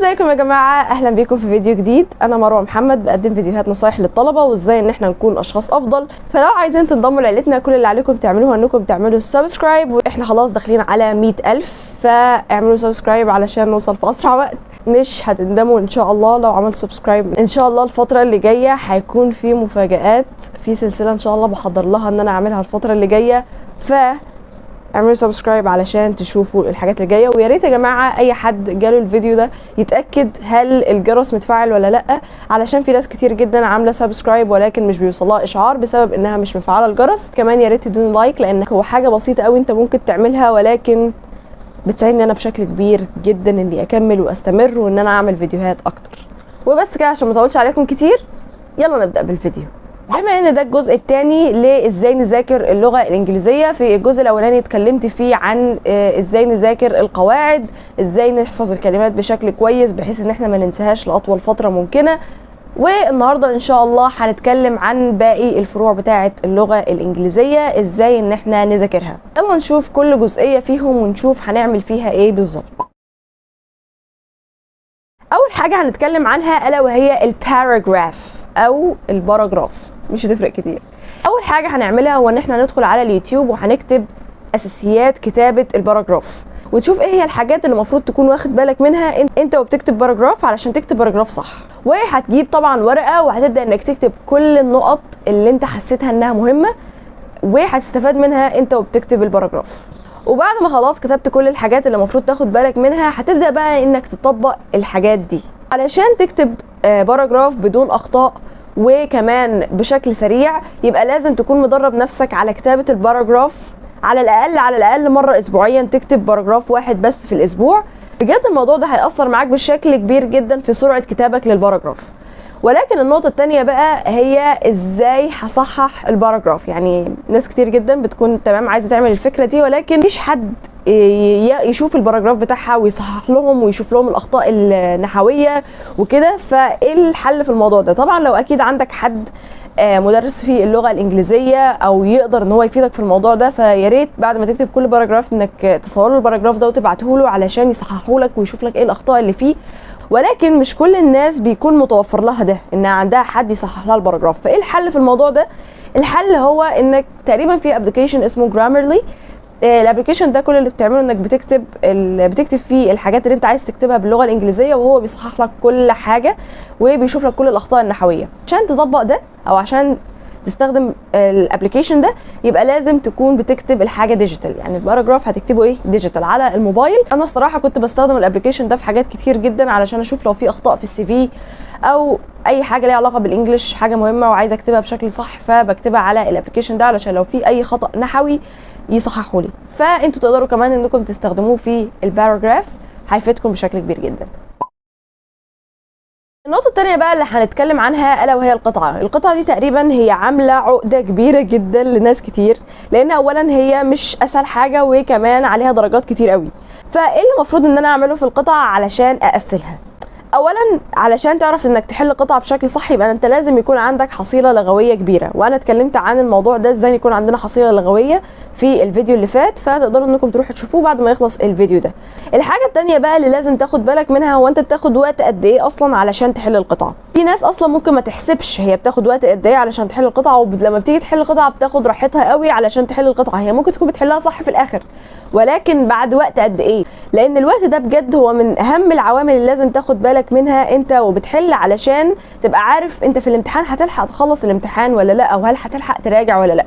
ازيكم يا جماعه، اهلا بيكم في فيديو جديد. انا مروه محمد، بقدم فيديوهات نصايح للطلبه وازاي ان احنا نكون اشخاص افضل. فلو عايزين تنضموا لعيلتنا، كل اللي عليكم تعملوه انكم تعملوا السبسكرايب، واحنا خلاص داخلين على 100,000، فاعملوا سبسكرايب علشان نوصل في اسرع وقت. مش هتندموا ان شاء الله لو عملت سبسكرايب. ان شاء الله الفتره اللي جايه هيكون في مفاجآت، في سلسله ان شاء الله بحضر لها ان انا اعملها الفتره اللي جايه. اعملوا سبسكرايب علشان تشوفوا الحاجات اللي جايه. ويا ريت يا جماعه اي حد جاله الفيديو ده يتاكد هل الجرس متفعل ولا لا، علشان في ناس كتير جدا عامله سبسكرايب ولكن مش بيوصلها اشعار بسبب انها مش مفعله الجرس. كمان يا ريت تدوني لايك، لان هو حاجه بسيطه قوي انت ممكن تعملها، ولكن بتساعدني انا بشكل كبير جدا اني اكمل واستمر وان انا اعمل فيديوهات اكتر. وبس كده عشان ما اطولش عليكم كتير، يلا نبدا بالفيديو. بما ان ده الجزء الثاني لازاي نذاكر اللغه الانجليزيه، في الجزء الاولاني اتكلمت فيه عن ازاي نذاكر القواعد، ازاي نحفظ الكلمات بشكل كويس بحيث ان احنا ما ننساهاش لاطول فتره ممكنه. والنهارده ان شاء الله هنتكلم عن باقي الفروع بتاعه اللغه الانجليزيه، ازاي ان احنا نذاكرها. يلا نشوف كل جزئيه فيهم ونشوف هنعمل فيها ايه بالظبط. اول حاجه هنتكلم عنها الا وهي الباراجراف او الباراجراف، مش هتفرق كتير. اول حاجه هنعملها هو ان احنا ندخل على اليوتيوب وهنكتب اساسيات كتابه الباراجراف، وتشوف ايه هي الحاجات اللي المفروض تكون واخد بالك منها انت وبتكتب باراجراف علشان تكتب باراجراف صح. وهتجيب طبعا ورقه وهتبدا انك تكتب كل النقط اللي انت حسيتها انها مهمه وهتستفاد منها انت وبتكتب الباراجراف. وبعد ما خلاص كتبت كل الحاجات اللي المفروض تاخد بالك منها، هتبدا بقى انك تطبق الحاجات دي علشان تكتب باراجراف بدون اخطاء وكمان بشكل سريع. يبقى لازم تكون مدرب نفسك على كتابه الباراجراف على الاقل مره اسبوعيا، تكتب باراجراف واحد بس في الاسبوع. بجد الموضوع ده هيأثر معاك بشكل كبير جدا في سرعه كتابك للباراجراف. ولكن النقطة التانية بقى هي ازاي هصحح الباراجراف. يعني ناس كتير جدا بتكون تمام عايزة تعمل الفكرة دي، ولكن مفيش حد يشوف الباراجراف بتاعها ويصحح لهم ويشوف لهم الأخطاء النحوية وكده. فايه الحل في الموضوع ده؟ طبعا لو اكيد عندك حد مدرس في اللغة الإنجليزية أو يقدر إن هو يفيدك في الموضوع ده، فيا ريت بعد ما تكتب كل باراجراف إنك تصور له الباراجراف ده وتبعته له علشان يصححه لك ويشوف لك إيه الأخطاء اللي فيه. ولكن مش كل الناس بيكون متوفر لها ده، إن عندها حد يصحح لها الباراجراف. فإيه الحل في الموضوع ده؟ الحل هو إنك تقريبا في أبلكيشن اسمه جرامرلي. الابلكيشن ده كل اللي بتعمله انك بتكتب فيه الحاجات اللي انت عايز تكتبها باللغه الانجليزيه، وهو بيصحح لك كل حاجه وبيشوف لك كل الاخطاء النحويه. عشان تطبق ده او عشان تستخدم الابلكيشن ده يبقى لازم تكون بتكتب الحاجه ديجيتال. يعني الباراجراف هتكتبه ايه؟ ديجيتال على الموبايل. انا الصراحه كنت بستخدم الابلكيشن ده في حاجات كتير جدا علشان اشوف لو في اخطاء في السي في او اي حاجه ليها علاقه بالانجلش، حاجه مهمه وعايزه اكتبها بشكل صح، فبكتبها على الابلكيشن ده علشان لو في اي خطا نحوي يصححوا لي. فانتوا تقدروا كمان انكم تستخدموه في الباراجراف، هيفيدكم بشكل كبير جدا. النقطة التانية بقى اللي هنتكلم عنها الا وهي القطعة. القطعة دي تقريبا هي عاملة عقدة كبيرة جدا لناس كتير، لان اولا هي مش اسهل حاجة وكمان عليها درجات كتير قوي. فايه اللي المفروض ان انا اعمله في القطعة علشان اقفلها؟ اولا علشان تعرف انك تحل قطعه بشكل صح يبقى انت لازم يكون عندك حصيله لغويه كبيره، وانا اتكلمت عن الموضوع ده ازاي يكون عندنا حصيله لغويه في الفيديو اللي فات، فتقدروا انكم تروحوا تشوفوه بعد ما يخلص الفيديو ده. الحاجه الثانيه بقى اللي لازم تاخد بالك منها هو انت بتاخد وقت قد ايه اصلا علشان تحل القطعه. في ناس اصلا ممكن ما تحسبش هي بتاخد وقت قد ايه علشان تحل القطعه، ولما بتيجي تحل القطعه بتاخد راحتها قوي علشان تحل القطعه. هي ممكن تكون بتحلها صح في الاخر، ولكن بعد وقت قد ايه؟ لان الوقت ده بجد هو من اهم العوامل اللي لازم تاخد بالك منها انت وبتحل، علشان تبقى عارف انت في الامتحان هتلحق تخلص الامتحان ولا لا، او هل هتلحق تراجع ولا لا.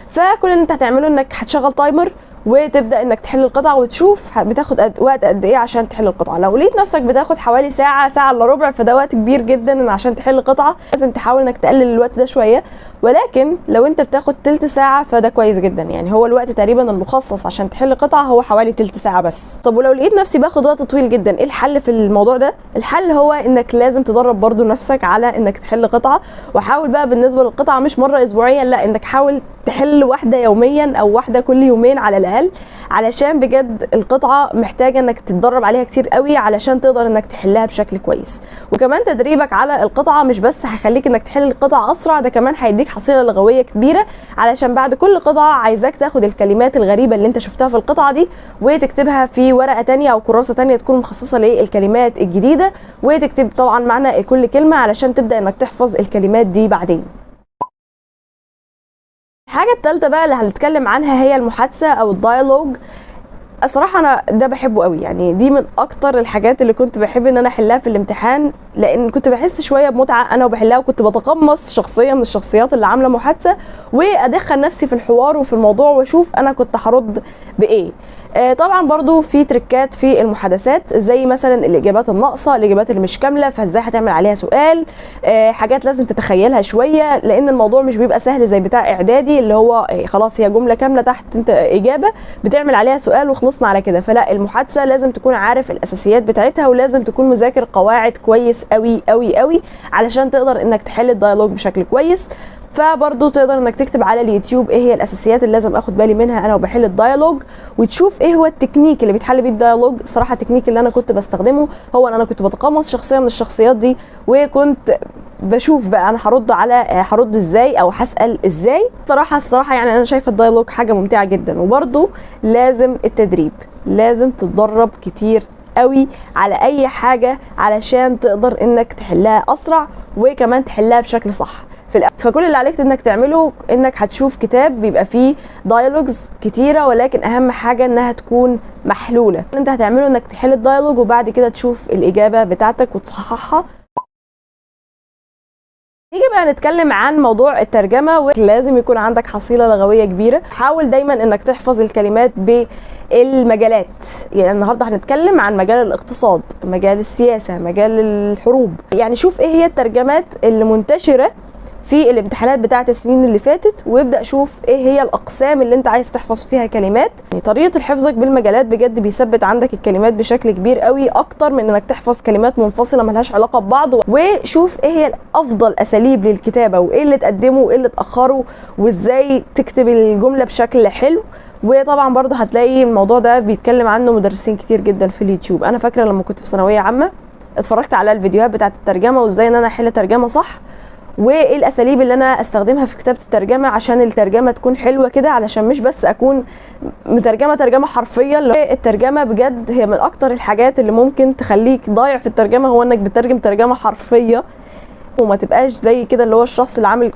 فكل اللي انت هتعمله انك هتشغل تايمر وتبدا انك تحل القطعه وتشوف بتاخد وقت قد ايه عشان تحل القطعه. لو لقيت نفسك بتاخد حوالي ساعه الا ربع، فده وقت كبير جدا عشان تحل قطعه. لازم تحاول انك تقلل الوقت ده شويه، ولكن لو انت بتاخد تلت ساعه فده كويس جدا. يعني هو الوقت تقريبا المخصص عشان تحل قطعه هو حوالي تلت ساعه بس. طب ولو لقيت نفسي باخد وقت طويل جدا، ايه الحل في الموضوع ده؟ الحل هو انك لازم تدرب برضو نفسك على انك تحل قطعه. وحاول بقى بالنسبه للقطعه مش مره اسبوعيا، لا، انك حاول تحل واحده يوميا او واحده كل يومين على الاقل، علشان بجد القطعه محتاجه انك تتدرب عليها كتير قوي علشان تقدر انك تحلها بشكل كويس. وكمان تدريبك على القطعه مش بس هيخليك انك تحل القطعه اسرع، ده كمان هيديك حصيله لغويه كبيره، علشان بعد كل قطعه عايزاك تاخد الكلمات الغريبه اللي انت شفتها في القطعه دي وتكتبها في ورقه تانية او كراسه تانية تكون مخصصه للكلمات الجديده، وتكتب طبعا معنى كل كلمه علشان تبدا انك تحفظ الكلمات دي بعدين. الحاجه الثالثه بقى اللي هنتكلم عنها هي المحادثه او الديالوج. الصراحه انا ده بحبه قوي، يعني دي من اكتر الحاجات اللي كنت بحب ان انا احلها في الامتحان، لان كنت بحس شويه بمتعه انا وبحلها، وكنت بتقمص شخصيه من الشخصيات اللي عامله محادثه وادخل نفسي في الحوار وفي الموضوع واشوف انا كنت هرد بايه. طبعا برضو في تريكات في المحادثات، زي مثلا الاجابات الناقصه، الاجابات اللي مش كامله، فازاي هتعمل عليها سؤال. حاجات لازم تتخيلها شويه، لان الموضوع مش بيبقى سهل زي بتاع اعدادي اللي هو خلاص هي جمله كامله تحت انت اجابه بتعمل عليها سؤال وخلصنا على كده. فلا، المحادثه لازم تكون عارف الاساسيات بتاعتها، ولازم تكون مذاكر قواعد كويس قوي قوي قوي علشان تقدر انك تحل الديالوج بشكل كويس. فبرضه تقدر انك تكتب على اليوتيوب ايه هي الاساسيات اللي لازم اخد بالي منها انا وبحل الديالوج، وتشوف ايه هو التكنيك اللي بيتحل بيه الديالوج. الصراحه التكنيك اللي انا كنت بستخدمه هو ان انا كنت بتقمص شخصيه من الشخصيات دي، وكنت بشوف بقى انا هرد ازاي او هسال ازاي. الصراحه يعني انا شايفه الديالوج حاجه ممتعه جدا. وبرضه لازم التدريب، لازم تتدرب كتير قوي على اي حاجه علشان تقدر انك تحلها اسرع وكمان تحلها بشكل صح. فكل اللي عليك انك تعمله انك هتشوف كتاب بيبقى فيه دايلوجز كتيره، ولكن اهم حاجه انها تكون محلوله. انت هتعمله انك تحل الدايلوج وبعد كده تشوف الاجابه بتاعتك وتصححها. نيجي بقى نتكلم عن موضوع الترجمه، ولازم يكون عندك حصيله لغويه كبيره. حاول دايما انك تحفظ الكلمات بالمجالات. يعني النهارده هنتكلم عن مجال الاقتصاد، مجال السياسه، مجال الحروب. يعني شوف ايه هي الترجمات اللي منتشره في الامتحانات بتاعه السنين اللي فاتت، وابدا شوف ايه هي الاقسام اللي انت عايز تحفظ فيها كلمات. يعني طريقه حفظك بالمجالات بجد بيثبت عندك الكلمات بشكل كبير قوي، اكتر من انك تحفظ كلمات منفصله ملهاش علاقه ببعض. وشوف ايه هي افضل اساليب للكتابه، وايه اللي تقدمه وايه اللي تاخره، وازاي تكتب الجمله بشكل حلو. وطبعا برضه هتلاقي الموضوع ده بيتكلم عنه مدرسين كتير جدا في اليوتيوب. انا فاكره لما كنت في ثانويه عامه اتفرجت على الفيديوهات بتاعه الترجمه وازاي ان انا احل ترجمه صح، وايه الاساليب اللي انا استخدمها في كتابه الترجمه عشان الترجمه تكون حلوه كده، علشان مش بس اكون مترجمه ترجمه حرفيه. الترجمه بجد هي من اكتر الحاجات اللي ممكن تخليك ضايع في الترجمه، هو انك بتترجم ترجمه حرفيه وما تبقاش زي كده اللي هو الشخص اللي عامل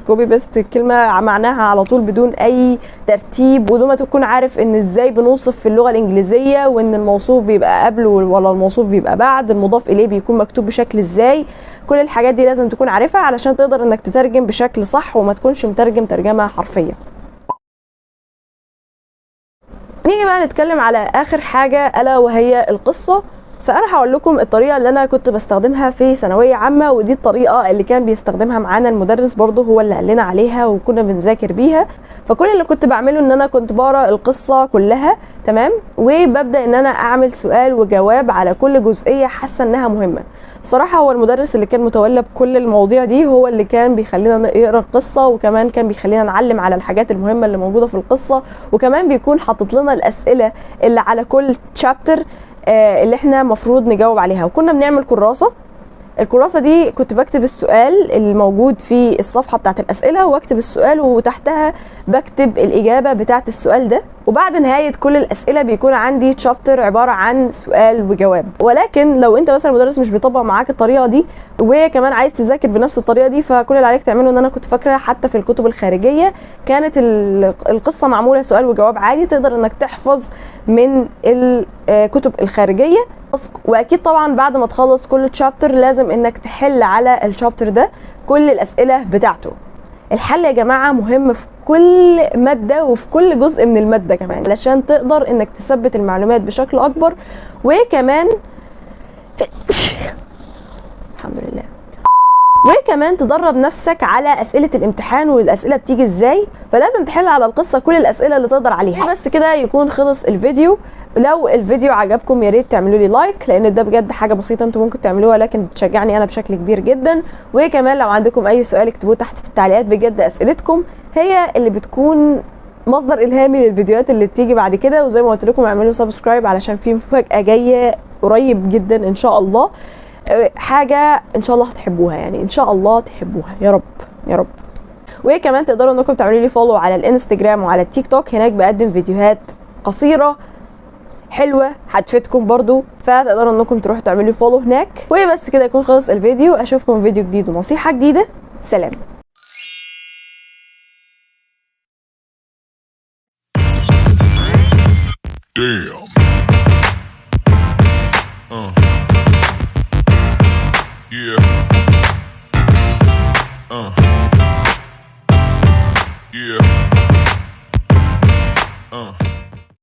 كوبي بيست الكلمه معناها على طول بدون اي ترتيب، ودون ما تكون عارف ان ازاي بنوصف في اللغه الانجليزيه، وان الموصوف بيبقى قبل ولا الموصوف بيبقى بعد، المضاف اليه بيكون مكتوب بشكل ازاي. كل الحاجات دي لازم تكون عارفها علشان تقدر انك تترجم بشكل صح وما تكونش مترجم ترجمه حرفيه. نيجي بقى نتكلم على اخر حاجه الا وهي القصه. فانا هقول لكم الطريقه اللي انا كنت بستخدمها في ثانويه عامه، ودي الطريقه اللي كان بيستخدمها معانا المدرس برضه، هو اللي قال لنا عليها وكنا بنذاكر بيها. فكل اللي كنت بعمله ان انا كنت بقرا القصه كلها تمام، وببدا ان انا اعمل سؤال وجواب على كل جزئيه حاسه انها مهمه. الصراحه هو المدرس اللي كان متولى بكل المواضيع دي هو اللي كان بيخلينا نقرا القصه، وكمان كان بيخلينا نعلم على الحاجات المهمه اللي موجوده في القصه، وكمان بيكون حاطط لنا الاسئله اللي على كل تشابتر اللي احنا مفروض نجاوب عليها. وكنا بنعمل الكراسة دي كنت بكتب السؤال الموجود في الصفحة بتاعت الأسئلة، واكتب السؤال وتحتها بكتب الإجابة بتاعت السؤال ده. وبعد نهاية كل الأسئلة بيكون عندي تشابتر عبارة عن سؤال وجواب. ولكن لو انت مثلا المدرس مش بيطبق معاك الطريقة دي وكمان عايز تذاكر بنفس الطريقة دي، فكل اللي عليك تعمله ان انا كنت فاكرة حتى في الكتب الخارجية كانت القصة معمولة سؤال وجواب عادي، تقدر انك تحفظ من الكتب الخارجية. واكيد طبعا بعد ما تخلص كل تشابتر لازم انك تحل على الشابتر ده كل الاسئله بتاعته. الحل يا جماعه مهم في كل ماده وفي كل جزء من الماده كمان، علشان تقدر انك تثبت المعلومات بشكل اكبر، وكمان الحمد لله وكمان تدرب نفسك على اسئله الامتحان والاسئله بتيجي ازاي. فلازم تحل على القصه كل الاسئله اللي تقدر عليها. بس كده يكون خلص الفيديو. لو الفيديو عجبكم يا ريت تعملوا لي لايك، لان ده بجد حاجه بسيطه انتم ممكن تعملوها لكن بتشجعني انا بشكل كبير جدا. وكمان لو عندكم اي سؤال اكتبوه تحت في التعليقات، بجد اسئلتكم هي اللي بتكون مصدر الهامي للفيديوهات اللي بتيجي بعد كده. وزي ما قلت لكم اعملوا سبسكرايب علشان في مفاجاه جايه قريب جدا ان شاء الله، حاجه ان شاء الله هتحبوها، يعني ان شاء الله تحبوها يا رب يا رب. وكمان تقدروا انكم تعملوا لي فولو على الانستجرام وعلى التيك توك، هناك بقدم فيديوهات قصيره حلوه هتفيدكم برضو، فتقدروا انكم تروحوا تعملوا فولو هناك. وبس كده يكون خلص الفيديو، اشوفكم في فيديو جديد ونصيحه جديده. سلام. Damn.